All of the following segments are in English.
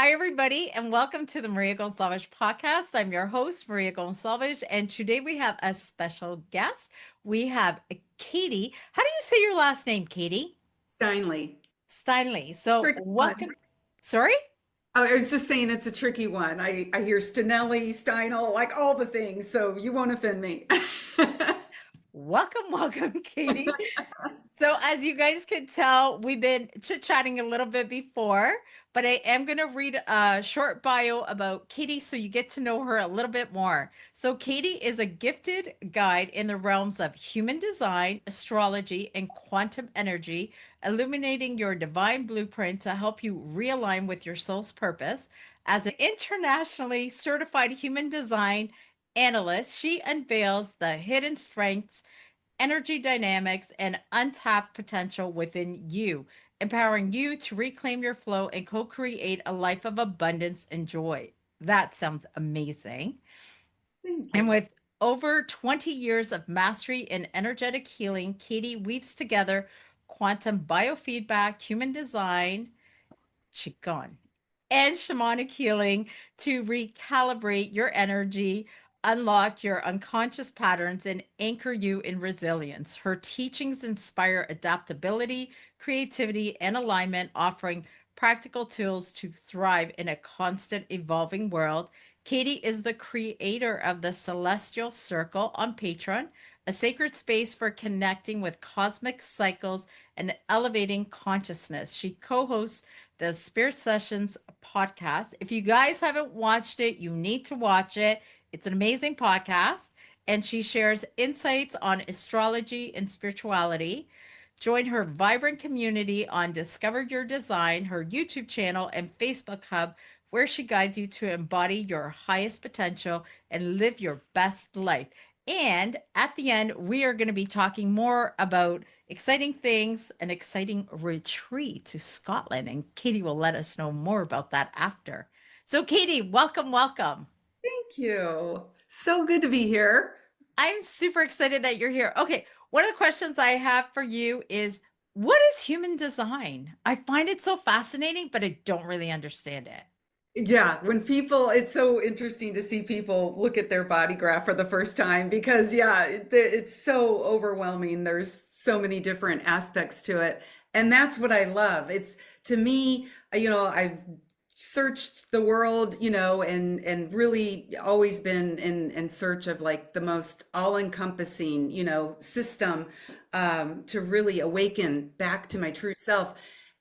Hi, everybody, and welcome to the Maria Gonçalves podcast. I'm your host, Maria Gonçalves, and today we have a special guest. We have Katie. How do you say your last name, Katie? Steinle. Steinle. So, Tricky one. welcome. Sorry? Oh, I was just saying it's a tricky one. I hear Stinelli, Steinle, like all the things, so you won't offend me. Welcome, Katie. So, as you guys can tell, we've been chit-chatting a little bit before, but I am going to read a short bio about Katie so you get to know her a little bit more. So, Katie is a gifted guide in the realms of human design, astrology, and quantum energy, illuminating your divine blueprint to help you realign with your soul's purpose. As an internationally certified human design analyst, she unveils the hidden strengths, energy dynamics, and untapped potential within you, empowering you to reclaim your flow and co create a life of abundance and joy. That sounds amazing. Thank And you. with over 20 years of mastery in energetic healing, Katie weaves together quantum biofeedback, human design, Qigong, and shamanic healing to recalibrate your energy, unlock your unconscious patterns, and anchor you in resilience. Her teachings inspire adaptability, creativity, and alignment, offering practical tools to thrive in a constant evolving world. Katie is the creator of the Celestial Circle on Patreon, a sacred space for connecting with cosmic cycles and elevating consciousness. She co hosts the Spirit Sessions podcast. If you guys haven't watched it, you need to watch it. It's an amazing podcast, and she shares insights on astrology and spirituality. Join her vibrant community on Discover Your Design, her YouTube channel, and Facebook Hub, where she guides you to embody your highest potential and live your best life. And at the end, we are going to be talking more about exciting things, an exciting retreat to Scotland. And Katie will let us know more about that after. So, Katie, welcome. Thank you. So good to be here. I'm super excited that you're here. Okay, one of the questions I have for you is what is human design? I find it so fascinating, but I don't really understand it. Yeah, when people, it's so interesting to see people look at their body graph for the first time because, yeah, it's so overwhelming. There's so many different aspects to it. And that's what I love. It's to me, I've searched the world, and really always been in search of like the most all-encompassing, system to really awaken back to my true self.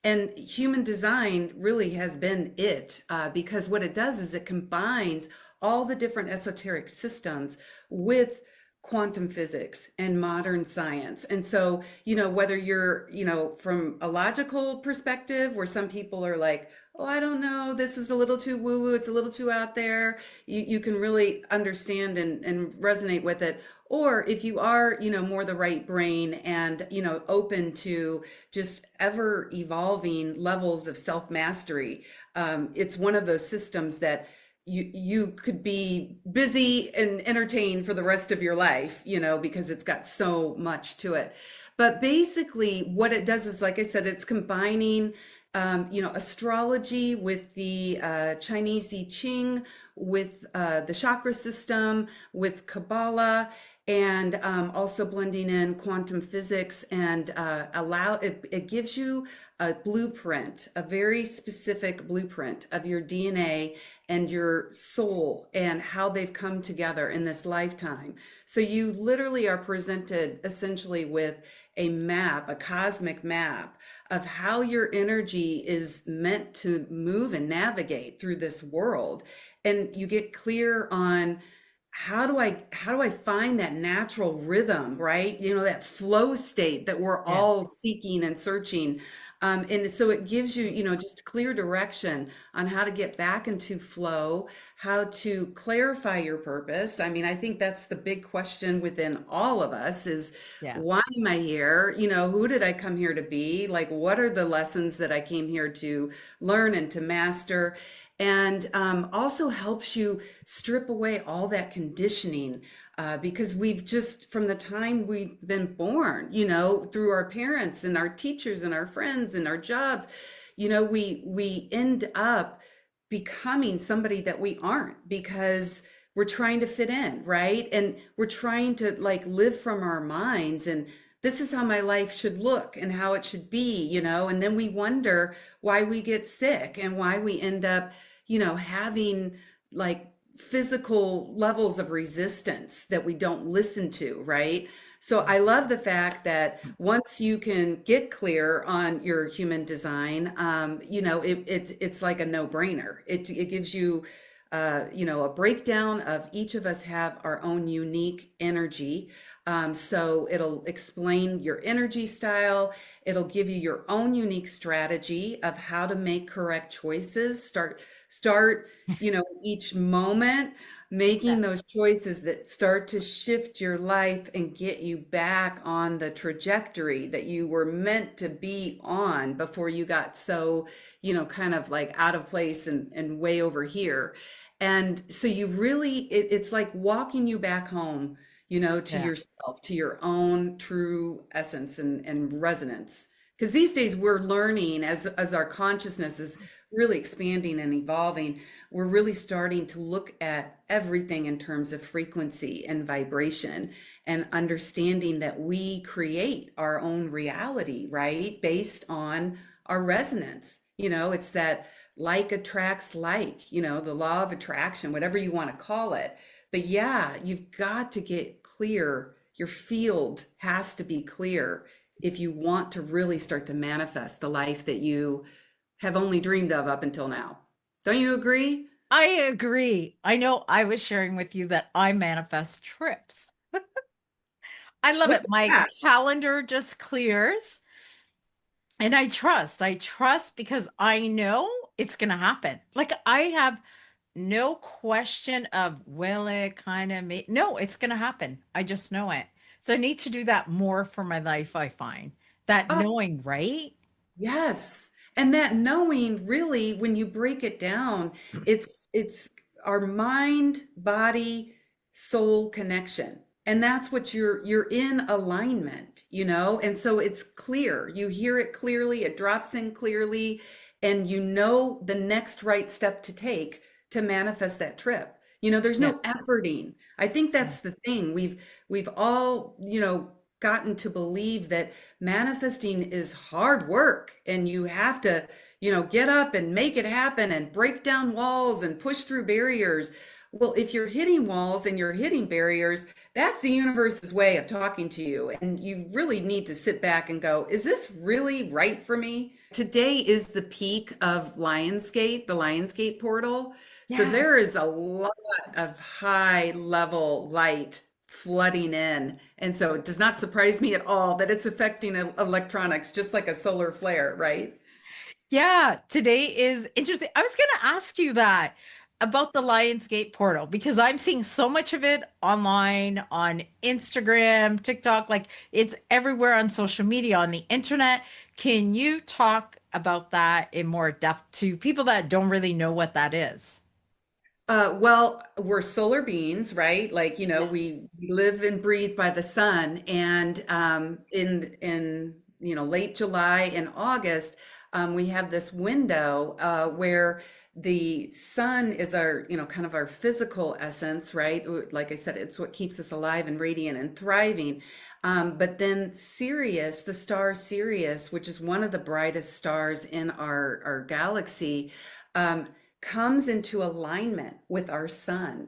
And human design really has been it because what it does is it combines all the different esoteric systems with quantum physics and modern science. And so, whether you're, from a logical perspective, where some people are like, oh, I don't know, this is a little too woo woo, it's a little too out there, you can really understand and resonate with it. Or if you are, more the right brain and, open to just ever evolving levels of self mastery, it's one of those systems that you could be busy and entertained for the rest of your life, because it's got so much to it. But basically, what it does is, like I said, it's combining, astrology with the Chinese I Ching, with the chakra system, with Kabbalah, and also blending in quantum physics and it gives you a blueprint, a very specific blueprint of your DNA and your soul and how they've come together in this lifetime. So you literally are presented essentially with a map, a cosmic map of how your energy is meant to move and navigate through this world. And you get clear on how do I find that natural rhythm, right? That flow state that we're Yeah. all seeking and searching. And so it gives you, just clear direction on how to get back into flow, how to clarify your purpose. I mean, I think that's the big question within all of us is Yeah. why am I here? Who did I come here to be? Like, what are the lessons that I came here to learn and to master? And also helps you strip away all that conditioning because we've just, from the time we've been born, through our parents and our teachers and our friends and our jobs, we end up becoming somebody that we aren't because we're trying to fit in, right? And we're trying to like live from our minds and this is how my life should look and how it should be, and then we wonder why we get sick and why we end up, having like physical levels of resistance that we don't listen to, right? So I love the fact that once you can get clear on your human design, it's like a no-brainer. It gives you, a breakdown of each of us have our own unique energy. So it'll explain your energy style. It'll give you your own unique strategy of how to make correct choices. Start, each moment Yeah. making those choices that start to shift your life and get you back on the trajectory that you were meant to be on before you got so, kind of like out of place and way over here. And so you really, it's like walking you back home, to Yeah. yourself, to your own true essence and resonance. Because these days we're learning as our consciousness is really expanding and evolving, we're really starting to look at everything in terms of frequency and vibration and understanding that we create our own reality, right? Based on our resonance. It's that like attracts like, the law of attraction, whatever you want to call it. But yeah, you've got to get clear. Your field has to be clear if you want to really start to manifest the life that you have only dreamed of up until now. Don't you agree? I agree. I know I was sharing with you that I manifest trips. I love Look it. at My that. calendar just clears and I trust. I trust because I know it's going to happen. Like I have no question of will it kind of make, no, it's going to happen. I just know it. So I need to do that more for my life, I find. That Oh, knowing, right? yes. And that knowing really, when you break it down, it's our mind, body, soul connection. And that's what you're in alignment, And so it's clear. You hear it clearly, it drops in clearly, and you know the next right step to take to manifest that trip. There's Yeah. no efforting. I think that's the thing. We've all, gotten to believe that manifesting is hard work and you have to, get up and make it happen and break down walls and push through barriers. Well, if you're hitting walls and you're hitting barriers, that's the universe's way of talking to you. And you really need to sit back and go, is this really right for me? Today is the peak of Lionsgate, the Lionsgate portal. So there Yes. is a lot of high level light flooding in. And so it does not surprise me at all that it's affecting electronics just like a solar flare, right? Yeah, today is interesting. I was going to ask you that about the Lionsgate portal because I'm seeing so much of it online on Instagram, TikTok, like it's everywhere on social media, on the internet. Can you talk about that in more depth to people that don't really know what that is? Well, we're solar beings, right? Like, Yeah. we live and breathe by the sun. And in late July and August, we have this window where the sun is our, kind of our physical essence, right? Like I said, it's what keeps us alive and radiant and thriving. But then Sirius, the star Sirius, which is one of the brightest stars in our galaxy, um, comes into alignment with our sun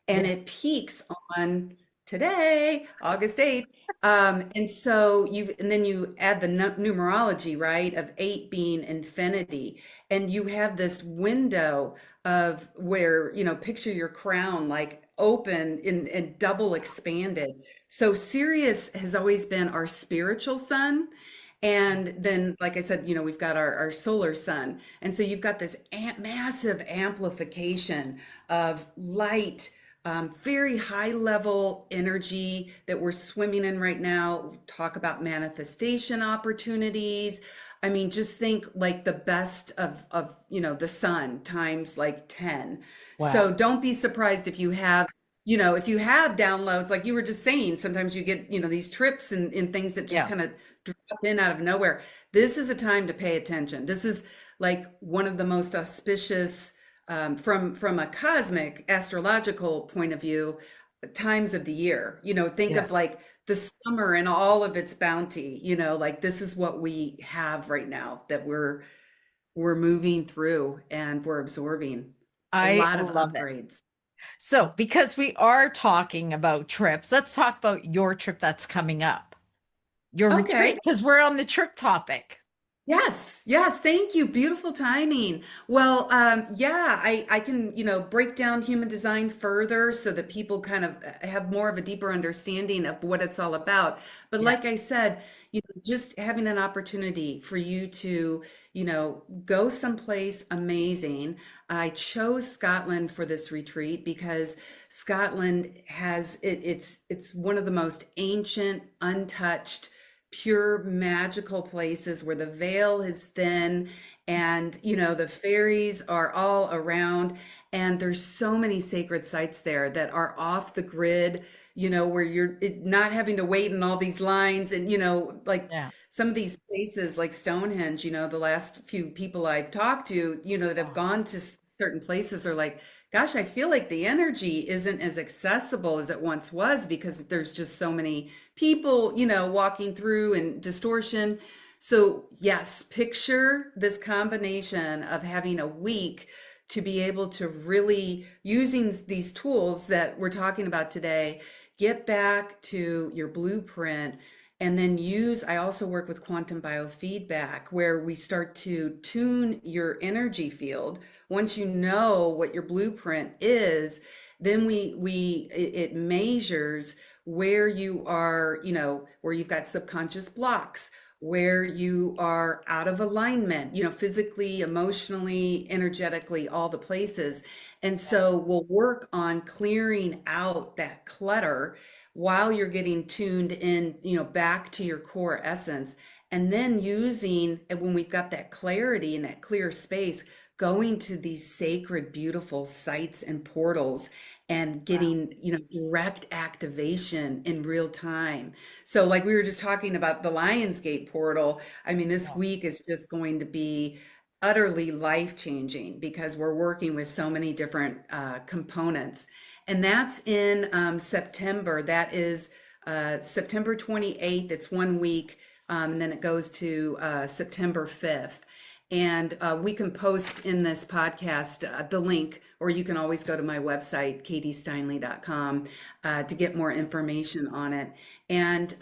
and Yeah. it peaks on today, August 8th. And so and then you add the numerology, right, of 8 being infinity. And you have this window of where, picture your crown like open and double expanded. So Sirius has always been our spiritual sun. And then, like I said, we've got our solar sun. And so you've got this massive amplification of light, very high level energy that we're swimming in right now. Talk about manifestation opportunities. I mean, just think like the best of the sun times like 10. Wow. So don't be surprised if you have downloads, like you were just saying, sometimes you get, these trips and things that just Yeah. kind of drop in out of nowhere. This is a time to pay attention. This is like one of the most auspicious from a cosmic astrological point of view, times of the year. Think Yeah. of like the summer and all of its bounty. Like this is what we have right now that we're moving through and we're absorbing a I lot of love it. upgrades. So, because we are talking about trips, let's talk about your trip that's coming up, your Okay. retreat, because we're on the trip topic. Yes, yes, thank you. Beautiful timing. Well, yeah, I can, break down human design further so that people kind of have more of a deeper understanding of what it's all about. But Yeah. like I said, just having an opportunity for you to, go someplace amazing. I chose Scotland for this retreat because Scotland has it's one of the most ancient, untouched, pure magical places where the veil is thin and the fairies are all around, and there's so many sacred sites there that are off the grid, where you're not having to wait in all these lines, and like Yeah. some of these places like Stonehenge. The last few people I've talked to, that have Oh, gone to certain places are like, gosh, I feel like the energy isn't as accessible as it once was because there's just so many people, walking through and distortion. So, yes, picture this combination of having a week to be able to really, using these tools that we're talking about today, get back to your blueprint. And then I also work with quantum biofeedback, where we start to tune your energy field. Once you know what your blueprint is, then it measures where you are, where you've got subconscious blocks, where you are out of alignment, physically, emotionally, energetically, all the places. And so we'll work on clearing out that clutter while you're getting tuned in, back to your core essence. And then and when we've got that clarity and that clear space, going to these sacred, beautiful sites and portals and wow. getting, direct activation in real time. So like we were just talking about the Lionsgate portal, I mean, this Yeah. week is just going to be utterly life-changing because we're working with so many different components. And that's in September. That is September 28th. It's 1 week. And then it goes to September 5th. And we can post in this podcast the link, or you can always go to my website, katiesteinle.com, to get more information on it. And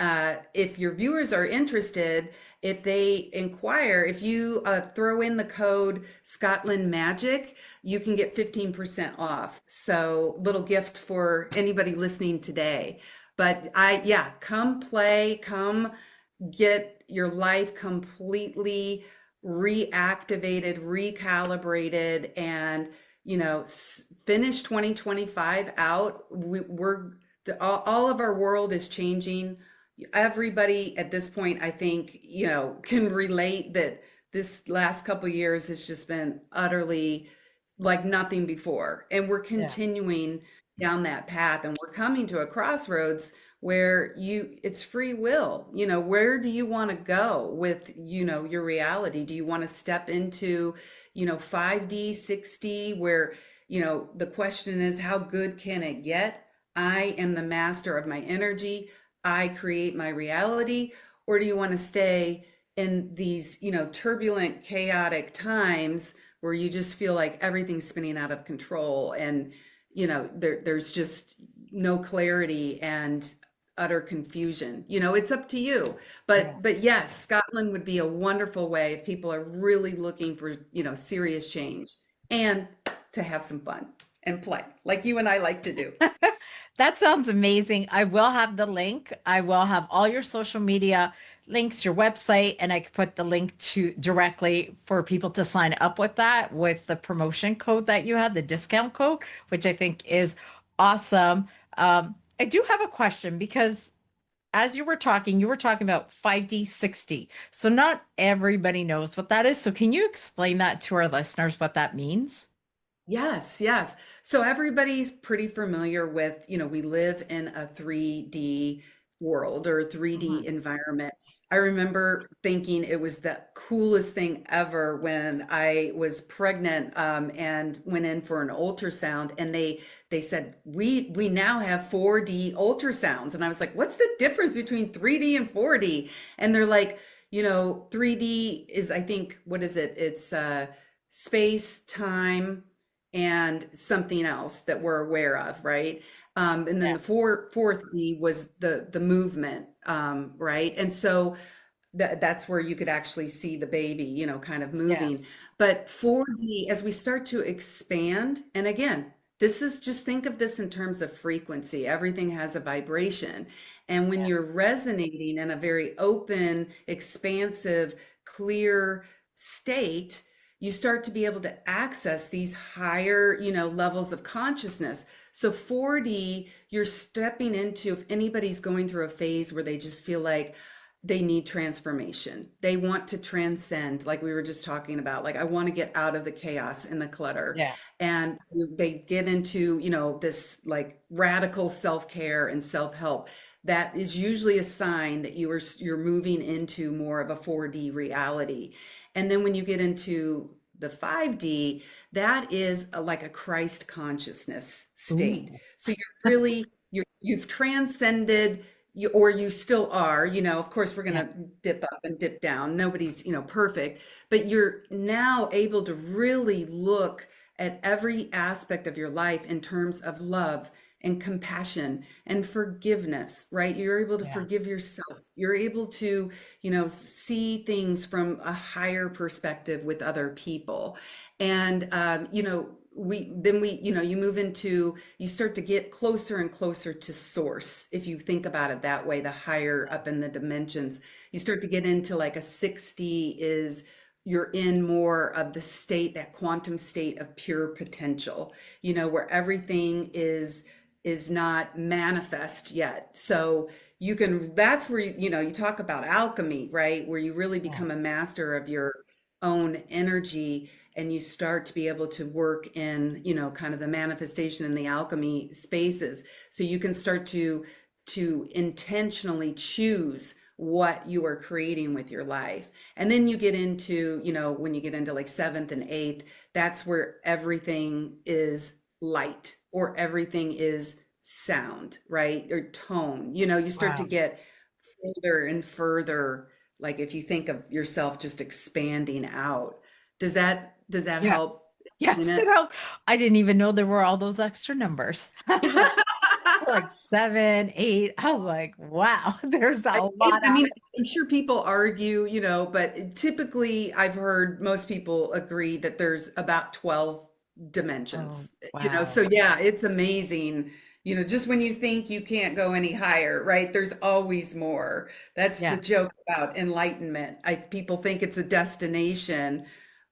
if your viewers are interested, if they inquire, if you throw in the code Scotland Magic, you can get 15% off. So, little gift for anybody listening today. But yeah, come play, come get your life completely reactivated, recalibrated, and finish 2025 out. All of our world is changing. Everybody at this point, I think, can relate that this last couple of years has just been utterly like nothing before, and we're Yeah. continuing down that path, and we're coming to a crossroads where it's free will. Where do you want to go with, your reality? Do you want to step into, 5D, 6D, where, the question is, how good can it get? I am the master of my energy. I create my reality. Or do you want to stay in these, turbulent, chaotic times where you just feel like everything's spinning out of control, and, there's just no clarity and utter confusion. It's up to you. Yeah. But yes, Scotland would be a wonderful way if people are really looking for, serious change and to have some fun and play like you and I like to do. That sounds amazing. I will have the link. I will have all your social media links, your website, and I could put the link to directly for people to sign up with that with the promotion code that you had, the discount code, which I think is awesome. I do have a question because as you were talking about 5D, 6D. So not everybody knows what that is. So can you explain that to our listeners what that means? Yes, yes. So everybody's pretty familiar with, we live in a 3D world or a 3D Mhm. environment. I remember thinking it was the coolest thing ever when I was pregnant, and went in for an ultrasound, and they said we now have 4D ultrasounds, and I was like, what's the difference between 3D and 4D? And they're like, 3D is, I think, what is it? It's space, time, and something else that we're aware of, right? And then Yeah. the fourth D was the movement, right? And so that's where you could actually see the baby, kind of Yeah. moving. But 4D, as we start to expand, and again, this is, just think of this in terms of frequency. Everything has a vibration. And when Yeah. you're resonating in a very open, expansive, clear state, you start to be able to access these higher, levels of consciousness. So 4D, you're stepping into, if anybody's going through a phase where they just feel like they need transformation, they want to transcend, like we were just talking about, like, I want to get out of the chaos and the clutter. Yeah. And they get into, this like radical self-care and self-help. That is usually a sign that you're moving into more of a 4D reality. And then when you get into the 5D, that is like a Christ consciousness state. Ooh. So you've transcended, or you still are, of course we're going Yeah. to dip up and dip down. Nobody's, perfect, but you're now able to really look at every aspect of your life in terms of love and compassion and forgiveness, right? You're able to Yeah. forgive yourself. You're able to, see things from a higher perspective with other people. And, you move into, you start to get closer and closer to source. If you think about it that way, the higher up in the dimensions, you start to get into like a 60 is, you're in more of the state, that quantum state of pure potential, where everything is not manifest yet. So that's where you talk about alchemy, right? Where you really Yeah. become a master of your own energy, and you start to be able to work in, kind of the manifestation and the alchemy spaces. So you can start to intentionally choose what you are creating with your life. And then you get into, when you get into like seventh and eighth, that's where everything is light, or everything is sound, right? Or tone. You start to Wow. get further and further, like if you think of yourself just expanding out. Does that Yes. help explain Yes, it? I didn't even know there were all those extra numbers. I was like 7, 8. I was like, wow, there's a lot I out mean, of I'm sure people argue, but typically I've heard most people agree that there's about 12 Oh, dimensions, wow. so yeah, it's amazing. Just when you think you can't go any higher, right? There's always more. That's the Yeah. joke about enlightenment. People think it's a destination,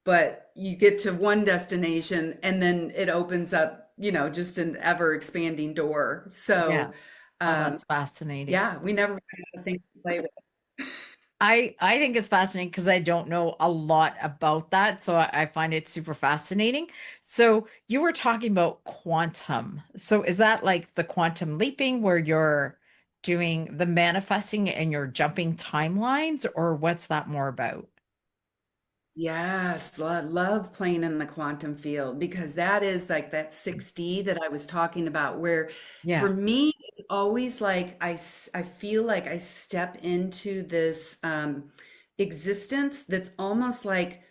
but you get to one destination and then it opens up, just an ever expanding door. Yeah. So, Oh, um, that's fascinating. yeah, we never ran out of things to play with. I think it's fascinating because I don't know a lot about that, so I find it super fascinating. So you were talking about quantum. So is that like the quantum leaping where you're doing the manifesting and you're jumping timelines, or what's that more about? Yes, love playing in the quantum field, because that is like that 6D that I was talking about, where for Yeah. me, it's always like I feel like I step into this existence that's almost like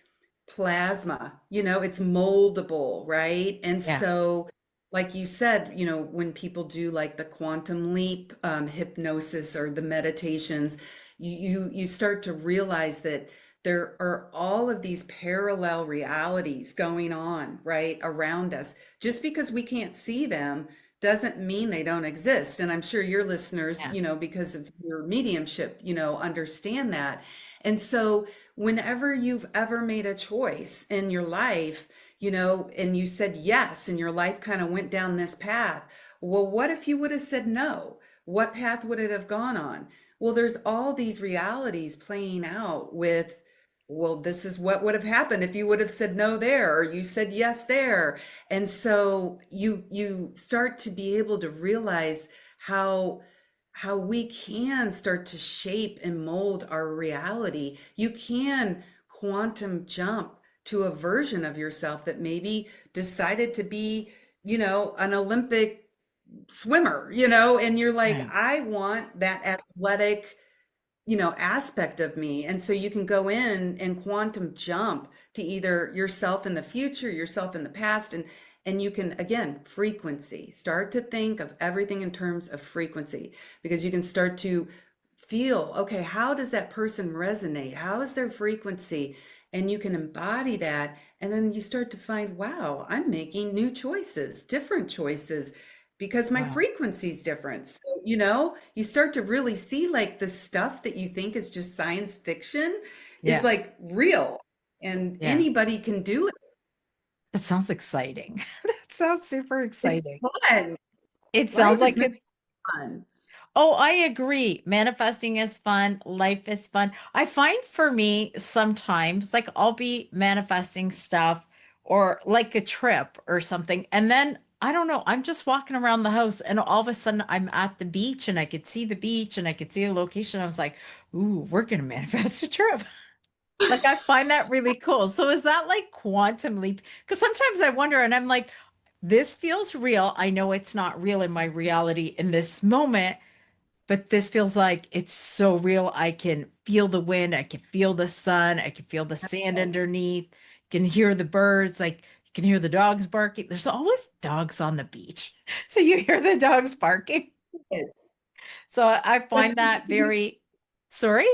plasma, it's moldable, right? And Yeah. so, like you said, when people do like the quantum leap, hypnosis, or the meditations, you start to realize that there are all of these parallel realities going on right around us. Just because we can't see them doesn't mean they don't exist. And I'm sure your listeners, Yeah. because of your mediumship, understand that. And so whenever you've ever made a choice in your life, and you said yes, and your life kind of went down this path, well, what if you would have said no? What path would it have gone on? Well, there's all these realities playing out with, well, this is what would have happened if you would have said no there, or you said yes there. And so you start to be able to realize how how we can start to shape and mold our reality. You can quantum jump to a version of yourself that maybe decided to be, an Olympic swimmer, and you're like, Right. I want that athletic, aspect of me. And so you can go in and quantum jump to either yourself in the future, yourself in the past, and you can, again, frequency. Start to think of everything in terms of frequency, because you can start to feel, okay, how does that person resonate? How is their frequency? And you can embody that. And then you start to find, wow, I'm making new choices, different choices, because my Wow. frequency is different. So, you start to really see like the stuff that you think is just science fiction is Yeah. like real, and Yeah. anybody can do it. That sounds exciting. That sounds super It's exciting. fun. It sounds Life is like meant to it. be fun. Oh, I agree. Manifesting is fun. Life is fun. I find for me sometimes, like I'll be manifesting stuff or like a trip or something. And then I don't know, I'm just walking around the house and all of a sudden I'm at the beach and I could see the beach and I could see a location. I was like, ooh, we're going to manifest a trip. Like I find that really cool. So is that like quantum leap? Because sometimes I wonder and I'm like, this feels real. I know it's not real in my reality in this moment, but this feels like it's so real. I can feel the wind, I can feel the sun, I can feel the sand Yes. underneath, can hear the birds, like you can hear the dogs barking. There's always dogs on the beach. So you hear the dogs barking. It's, So I that's find your that very, sorry?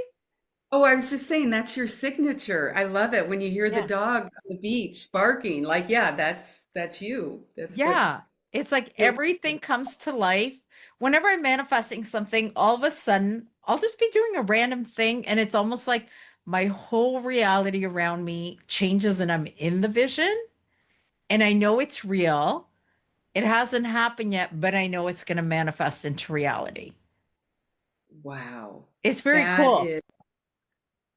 Oh, I was just saying that's your signature. I love it when you hear the Yeah. dog on the beach barking. Like, yeah, that's you. That's what Yeah. It's like feels. everything comes to life. Whenever I'm manifesting something, all of a sudden I'll just be doing a random thing and it's almost like my whole reality around me changes and I'm in the vision and I know it's real. It hasn't happened yet, but I know it's going to manifest into reality. Wow. It's very That cool. is.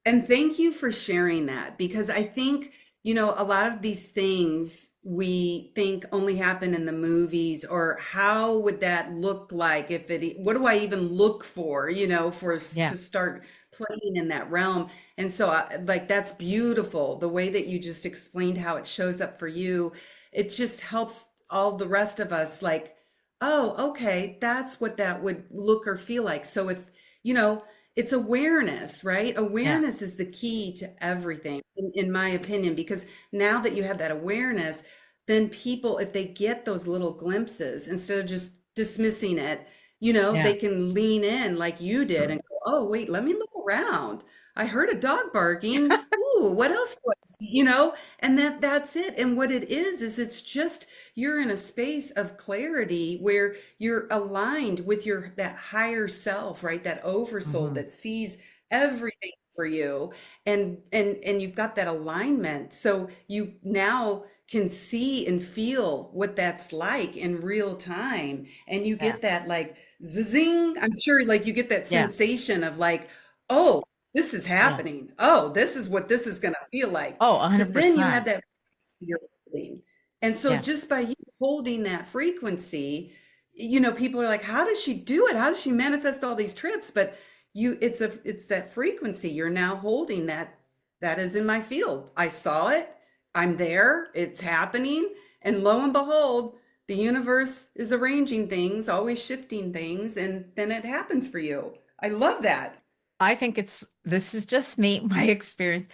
And thank you for sharing that, because I think, a lot of these things we think only happen in the movies, or how would that look like if what do I even look for, for us Yeah. to start playing in that realm. And so like that's beautiful. The way that you just explained how it shows up for you, it just helps all the rest of us like, oh, okay, that's what that would look or feel like. So if, you know, it's awareness, right? Yeah. Awareness is the key to everything, in my opinion, because now that you have that awareness, then people, if they get those little glimpses, instead of just dismissing it, Yeah. they can lean in like you did and go, oh, wait, let me look around. I heard a dog barking. Ooh, what else do I see? And that's it. And what it is it's just you're in a space of clarity where you're aligned with your that higher self, right? That oversoul Hmm. that sees everything for you, and you've got that alignment. So you now can see and feel what that's like in real time, and you Yeah. get that like zing. I'm sure like you get that Yeah. sensation of like, oh, this is Yeah. happening. Oh, this is what this is going to feel like. Oh, So then you 100%. have that you're holding. And so Yeah. just by you holding that frequency, people are like, how does she do it? How does she manifest all these trips? But it's that frequency. You're now holding that is in my field. I saw it. I'm there. It's happening. And lo and behold, the universe is arranging things, always shifting things, and then it happens for you. I love that. I think this is just me, my experience.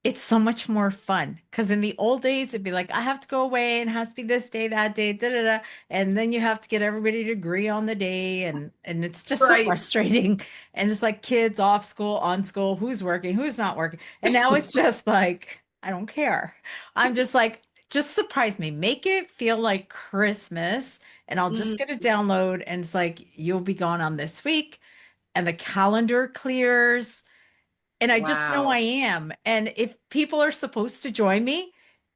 It's so much more fun because in the old days, it'd be like, I have to go away and it has to be this day, that day, da da da. And then you have to get everybody to agree on the day. And it's just so Right. frustrating. And it's like kids off school, on school, who's working, who's not working. And now it's just like, I don't care. I'm just like, just surprise me. Make it feel like Christmas. And I'll just Mm, get a download. And it's like, you'll be gone on this week and the calendar clears and I just know I wow. am. And if people are supposed to join me,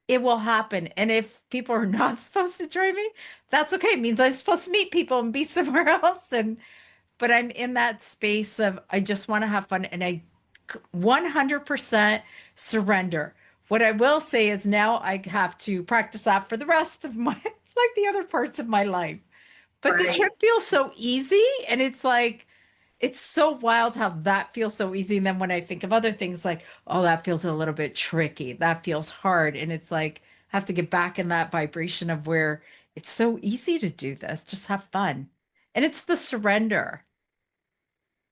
it will happen. And if people are not supposed to join me, that's okay. It means I'm supposed to meet people and be somewhere else. And but I'm in that space of I just want to have fun and I 100% surrender. What I will say is now I have to practice that for the rest of my like the other parts of my life. But the Right. trip feels so easy and it's like it's so wild how that feels so easy. And then when I think of other things like, oh, that feels a little bit tricky, that feels hard. And it's like, have to get back in that vibration of where it's so easy to do this, just have fun. And it's the surrender.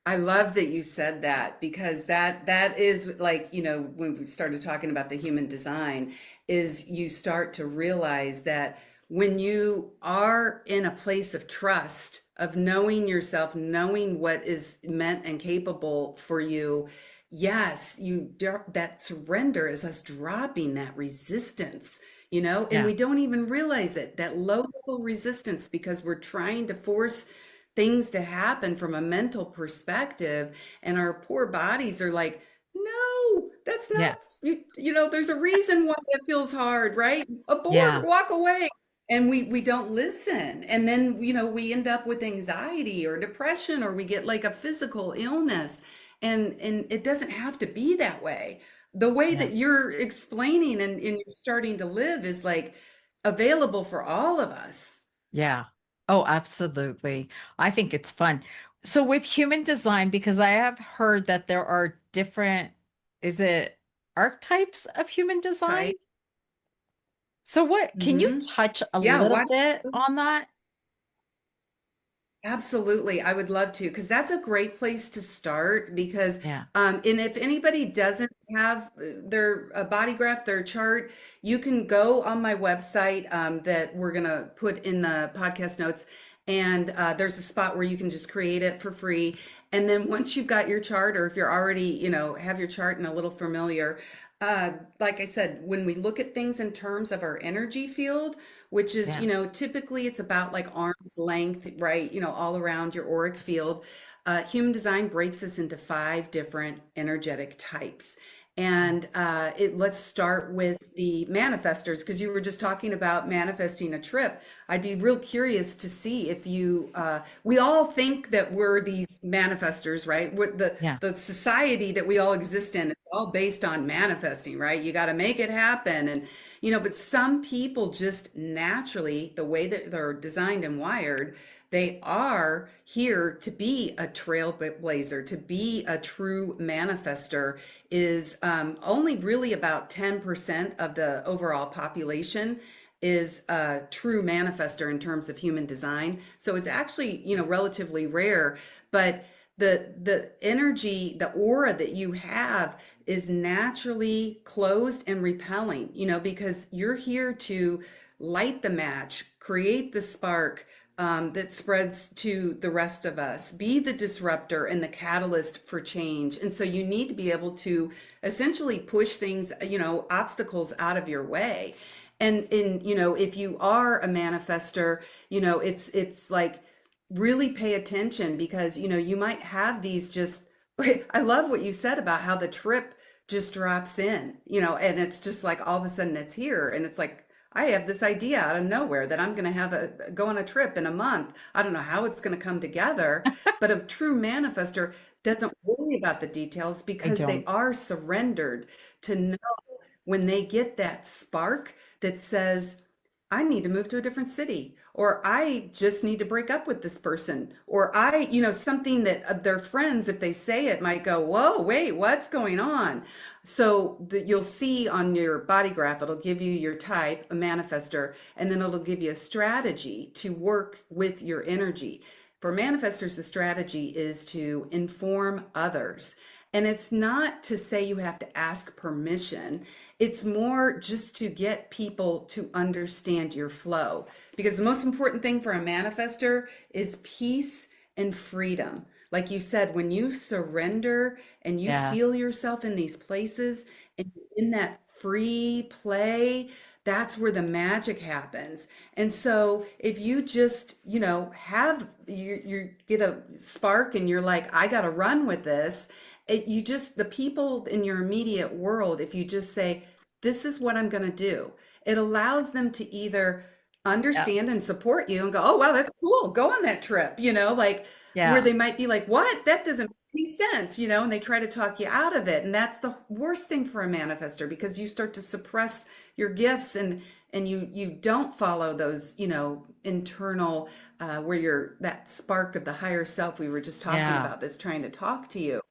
I love that you said that because that is like, when we started talking about the human design, is you start to realize that when you are in a place of trust, of knowing yourself, knowing what is meant and capable for you, yes, that surrender is us dropping that resistance, and Yeah. we don't even realize it, that low level resistance because we're trying to force things to happen from a mental perspective, and our poor bodies are like, no, that's not, Yes. there's a reason why that feels hard, right? Abort, Yeah. walk away. And we don't listen, and then we end up with anxiety or depression, or we get like a physical illness, and it doesn't have to be that way. The way Yeah. that you're explaining and you're starting to live is like available for all of us. Yeah. Oh, absolutely. I think it's fun. So with human design, because I have heard that there are different, is it archetypes of human design? Type. So what, can you Hmm. touch a Yeah, little why? bit on that? Absolutely. I would love to, because that's a great place to start. Because, Yeah. and if anybody doesn't have their body graph, their chart, you can go on my website that we're going to put in the podcast notes. And there's a spot where you can just create it for free. And then once you've got your chart, or if you're already, have your chart and a little familiar, like I said, when we look at things in terms of our energy field, which is, Yeah. typically it's about like arm's length, right? All around your auric field. Human design breaks this into 5 different energetic types. And let's start with the manifestors, because you were just talking about manifesting a trip. I'd be real curious to see if we all think that we're these manifestors, right? Yeah. The society that we all exist in is all based on manifesting, right? You got to make it happen. And but some people just naturally, the way that they're designed and wired, they are here to be a trailblazer, to be a true manifester. Is only really about 10% of the overall population is a true manifester in terms of human design. So it's actually, relatively rare, but the energy, the aura that you have is naturally closed and repelling, because you're here to light the match, create the spark that spreads to the rest of us, be the disruptor and the catalyst for change. And so you need to be able to essentially push things, obstacles out of your way. And if you are a manifester, it's like really pay attention, because you might have these just I love what you said about how the trip just drops in, and it's just like all of a sudden it's here, and it's like I have this idea out of nowhere that I'm going to go on a trip in a month. I don't know how it's going to come together, but a true manifester doesn't worry about the details I because they don't. are surrendered to know when they get that spark that says, I need to move to a different city, or I just need to break up with this person, or something that their friends, if they say it, might go, whoa, wait, what's going on? So that you'll see on your body graph, it'll give you your type, a manifester, and then it'll give you a strategy to work with your energy. For manifestors, the strategy is to inform others. And it's not to say you have to ask permission. It's more just to get people to understand your flow. Because the most important thing for a manifester is peace and freedom. Like you said, when you surrender and you Yeah. feel yourself in these places and in that free play, that's where the magic happens. And so if you just, have you get a spark and you're like, I got to run with this, you just, the people in your immediate world, if you just say, this is what I'm going to do, it allows them to either Yeah. understand and support you and go, oh, wow, that's cool. Go on that trip, like where Yeah. they might be like, what? That doesn't make any sense, and they try to talk you out of it. And that's the worst thing for a manifester, because you start to suppress your gifts, and and you don't follow those, internal, where you're that spark of the higher self we were just talking Yeah. about that's trying to talk to you.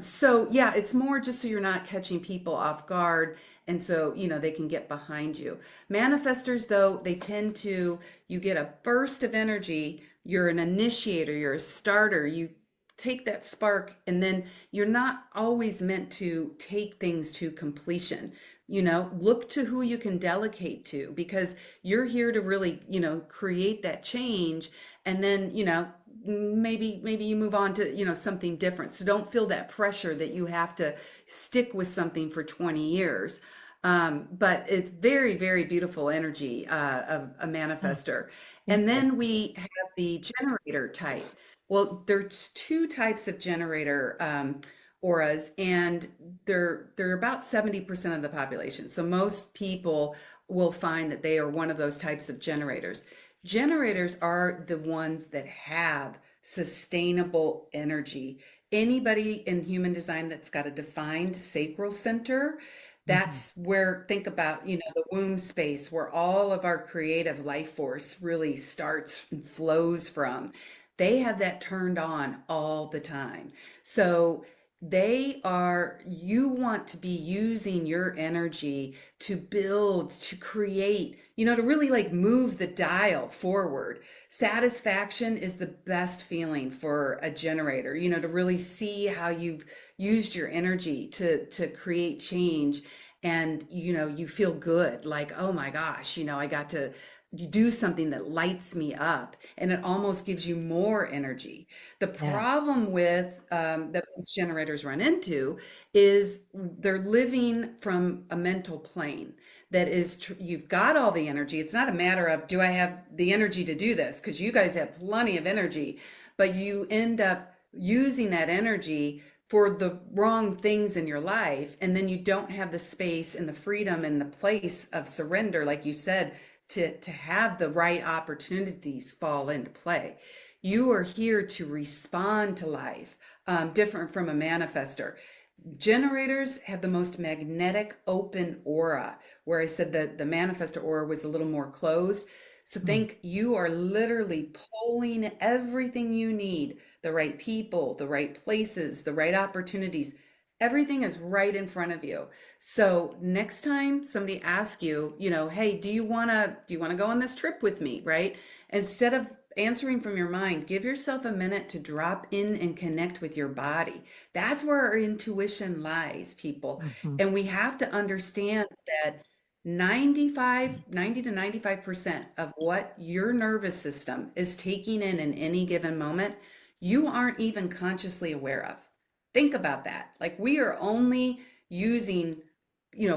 So yeah, it's more just so you're not catching people off guard, and so they can get behind you. Manifestors, though, they tend to, you get a burst of energy, you're an initiator, you're a starter, you take that spark, and then you're not always meant to take things to completion. Look to who you can delegate to, because you're here to really, create that change, and then, maybe you move on to, something different. So don't feel that pressure that you have to stick with something for 20 years. But it's very, very beautiful energy, of a Oh, manifester. thank And you. then we have the generator type. Well, there's two types of generator, auras, and they're about 70% of the population. So most people will find that they are one of those types of generators. Generators are the ones that have sustainable energy. Anybody in human design that's got a defined sacral center, Mhm. that's where, think about, the womb space where all of our creative life force really starts and flows from. They have that turned on all the time. So you want to be using your energy to build, to create, to really like move the dial forward. Satisfaction is the best feeling for a generator, to really see how you've used your energy to create change. And you feel good, like, oh my gosh, I got to do something that lights me up, and it almost gives you more energy. The Yeah. problem with, that most generators run into is they're living from a mental plane that is, you've got all the energy. It's not a matter of, do I have the energy to do this? Because you guys have plenty of energy, but you end up using that energy for the wrong things in your life. And then you don't have the space and the freedom and the place of surrender, like you said, to have the right opportunities fall into play. You are here to respond to life, different from a manifester. Generators have the most magnetic open aura, where I said that the manifestor aura was a little more closed. So Mm. think you are literally pulling everything you need, the right people, the right places, the right opportunities. Everything is right in front of you. So next time somebody asks you, hey, do you want to go on this trip with me, right? Instead of answering from your mind, give yourself a minute to drop in and connect with your body. That's where our intuition lies, people. Mhm. And we have to understand that 90 to 95% of what your nervous system is taking in any given moment, you aren't even consciously aware of. Think about that. Like, we are only using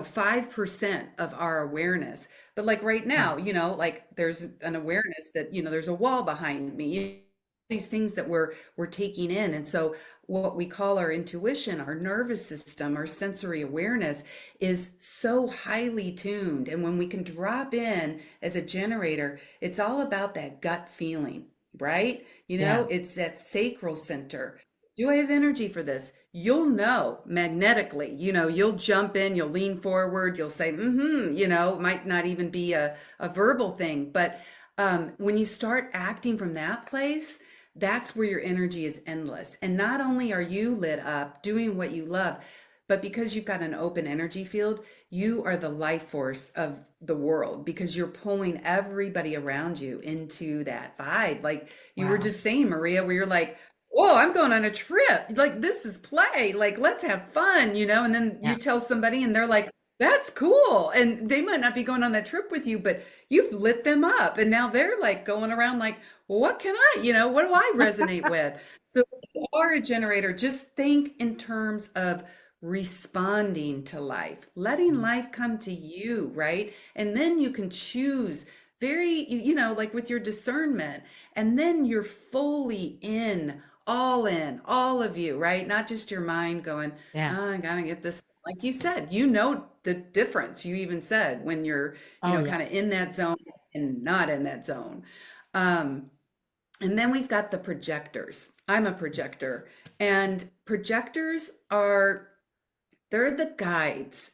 5% of our awareness. But like right Yeah. now, like there's an awareness that, there's a wall behind me, these things that we're taking in. And so what we call our intuition, our nervous system, our sensory awareness is so highly tuned. And when we can drop in as a generator, it's all about that gut feeling, right? Yeah. It's that sacral center. Do I have energy for this? You'll know magnetically, you'll jump in, you'll lean forward, you'll say, it might not even be a verbal thing. But when you start acting from that place, that's where your energy is endless. And not only are you lit up doing what you love, but because you've got an open energy field, you are the life force of the world, because you're pulling everybody around you into that vibe. Like you were Wow. just saying, Maria, where you're like, whoa, I'm going on a trip. Like, this is play. Like, let's have fun, and then Yeah. you tell somebody and they're like, that's cool. And they might not be going on that trip with you, but you've lit them up. And now they're like going around like, well, what can what do I resonate with? So if you are a generator, just think in terms of responding to life, letting Mm. life come to you, right? And then you can choose very, like with your discernment, and then you're fully in, all of you, right? Not just your mind going, Yeah. oh, I gotta get this. Like you said, the difference. You even said when you're, Oh, yeah. kind of in that zone and not in that zone. Um, and then we've got the projectors. I'm a projector, and projectors are They're the guides.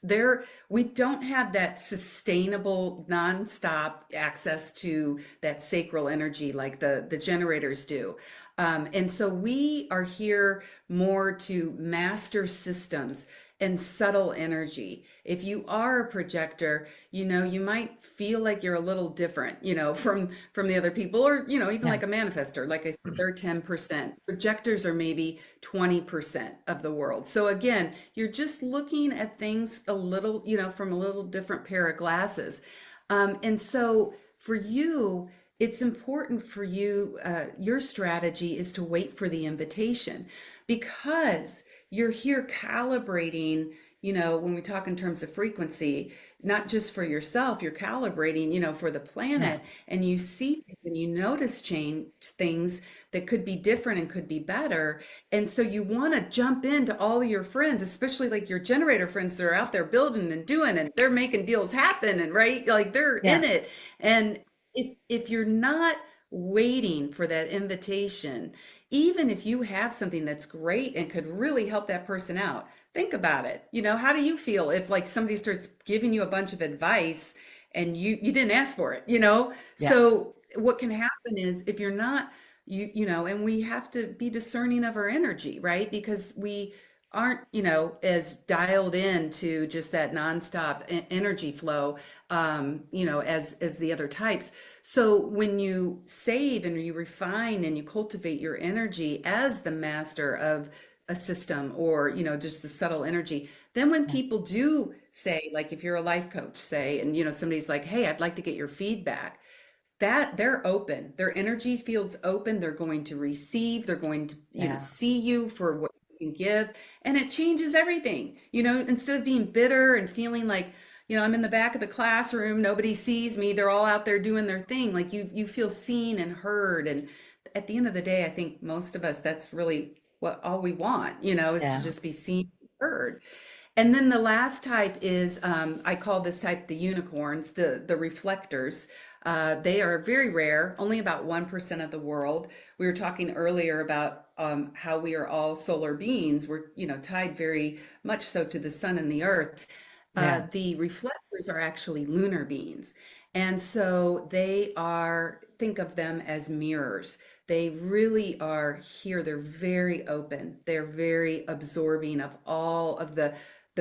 We don't have that sustainable, nonstop access to that sacral energy like the generators do. And so we are here more to master systems and subtle energy. If you are a projector, you might feel like you're a little different, from the other people, or, even Yeah. like a manifester. Like I said, they're 10%. Projectors are maybe 20% of the world. So again, you're just looking at things a little, from a little different pair of glasses. And so for you, it's important for you, your strategy is to wait for the invitation, because you're here calibrating, when we talk in terms of frequency, not just for yourself, you're calibrating, for the Yeah. planet, and you see things and you notice change things that could be different and could be better. And so you want to jump into all of your friends, especially like your generator friends that are out there building and doing, and they're making deals happen, and right, like they're in Yeah. it. And if you're not waiting for that invitation, even if you have something that's great and could really help that person out, think about it. How do you feel if like somebody starts giving you a bunch of advice and you didn't ask for it, Yes. So what can happen is, if you're not, and we have to be discerning of our energy, right? Because we aren't, as dialed in to just that nonstop energy flow, as the other types. So when you save and you refine and you cultivate your energy as the master of a system, or, just the subtle energy, then when Yeah. people do say, like if you're a life coach, say, and, somebody's like, hey, I'd like to get your feedback, that they're open, their energy field's open, they're going to receive, they're going to, Yeah. see you for what you can give, and it changes everything. Instead of being bitter and feeling like, I'm in the back of the classroom, nobody sees me, they're all out there doing their thing, like you feel seen and heard. And at the end of the day, I think most of us, that's really what all we want, is to Yeah. just be seen and heard. And then the last type is, I call this type the unicorns, the reflectors. They are very rare, only about 1% of the world. We were talking earlier about how we are all solar beings. We're, tied very much so to the sun and the earth. Yeah. The reflectors are actually lunar beings. And so they are, think of them as mirrors. They really are here. They're very open. They're very absorbing of all of the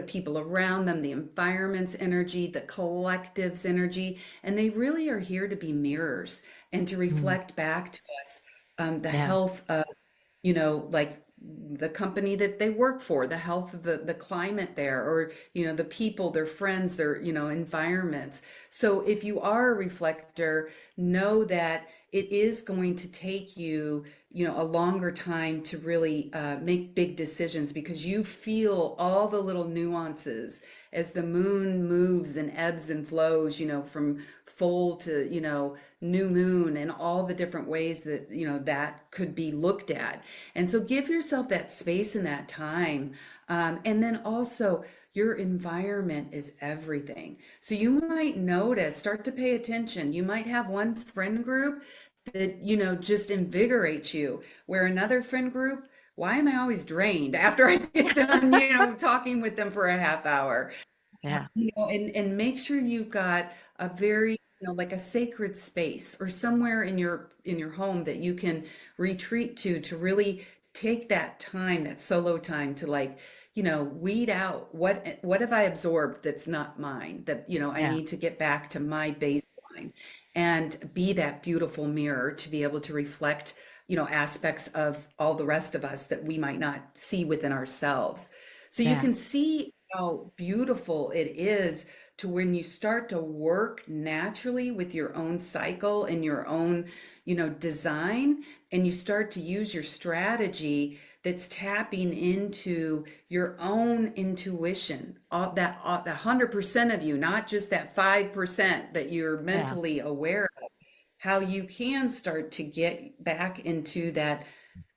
people around them, the environment's energy, the collective's energy, and they really are here to be mirrors and to Mm. reflect back to us, the Yeah. health of, like the company that they work for, the health of the climate there, or, the people, their friends, their, environments. So if you are a reflector, know that it is going to take you, a longer time to really make big decisions, because you feel all the little nuances as the moon moves and ebbs and flows, from full to, new moon, and all the different ways that, that could be looked at. And so give yourself that space and that time. And then also, your environment is everything. So you might notice, start to pay attention. You might have one friend group that, just invigorates you, where another friend group, why am I always drained after I get done, talking with them for a half hour? Yeah. And make sure you've got a very, like a sacred space, or somewhere in your home that you can retreat to really take that time, that solo time, to like, weed out what have I absorbed that's not mine, that, I Yeah. need to get back to my baseline, and be that beautiful mirror to be able to reflect, aspects of all the rest of us that we might not see within ourselves. So you Yeah. can see how beautiful it is to, when you start to work naturally with your own cycle and your own, design, and you start to use your strategy that's tapping into your own intuition, all the 100% of you, not just that 5% that you're Yeah. mentally aware of, how you can start to get back into that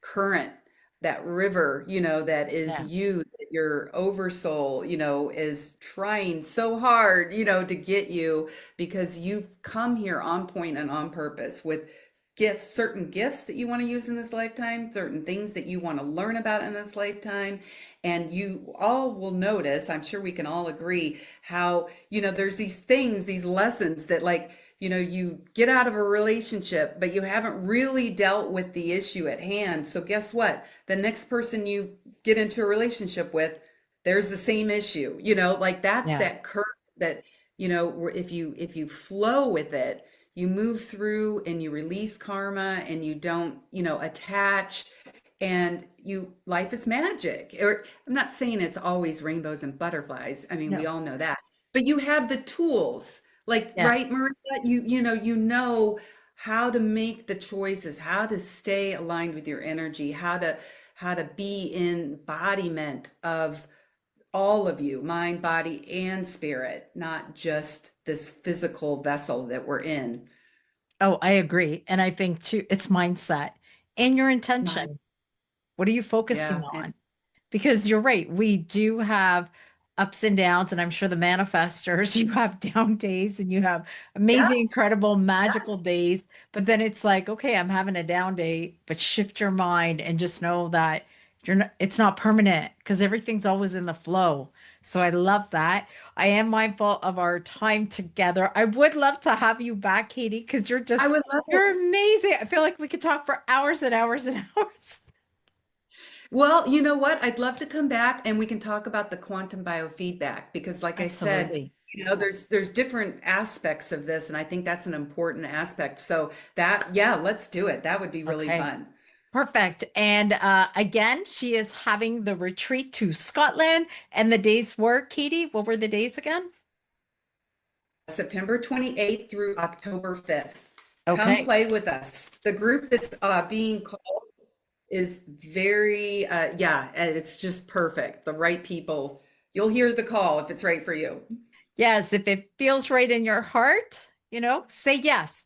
current, that river, that is Yeah. you, that your oversoul, is trying so hard, to get you, because you've come here on point and on purpose with gifts, certain gifts that you want to use in this lifetime, certain things that you want to learn about in this lifetime. And you all will notice, I'm sure we can all agree, how, there's these things, these lessons that, like, you get out of a relationship, but you haven't really dealt with the issue at hand. So guess what? The next person you get into a relationship with, there's the same issue, like that's Yeah. that curve that, if you flow with it, you move through and you release karma and you don't, attach, and life is magic. Or I'm not saying it's always rainbows and butterflies. I mean, we No. all know that. But you have the tools. Like, Yeah. right, Maria, you know how to make the choices, how to stay aligned with your energy, how to be in embodiment of all of you, mind, body, and spirit, not just this physical vessel that we're in. Oh, I agree. And I think too, it's mindset and your Mind, intention. What are you focusing yeah, and on? Because you're right, we do have ups and downs, and I'm sure the manifestors, you have down days and you have amazing, yes, incredible, magical yes. days. But then it's like, okay, I'm having a down day, but shift your mind and just know that it's not permanent because everything's always in the flow. So I love that. I am mindful of our time together. I would love to have you back, Katie, because I would love you're it. amazing. I feel like we could talk for hours and hours and hours. Well, you know what? I'd love to come back and we can talk about the quantum biofeedback because, like I said, Absolutely. there's different aspects of this, and I think that's an important aspect. So that, yeah, let's do it. That would be really Okay. fun. Perfect. And again, she is having the retreat to Scotland, and the days were, Katie, what were the days again? September 28th through October 5th. Come Okay. play with us. The group that's being called is very, yeah, it's just perfect. The right people. You'll hear the call if it's right for you. Yes, if it feels right in your heart, say yes.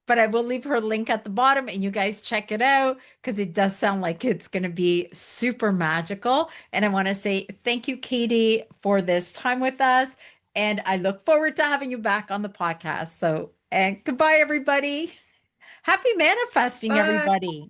But I will leave her link at the bottom and you guys check it out because it does sound like it's going to be super magical. And I want to say thank you, Katie, for this time with us. And I look forward to having you back on the podcast. So, and goodbye, everybody. Happy manifesting, Bye. everybody.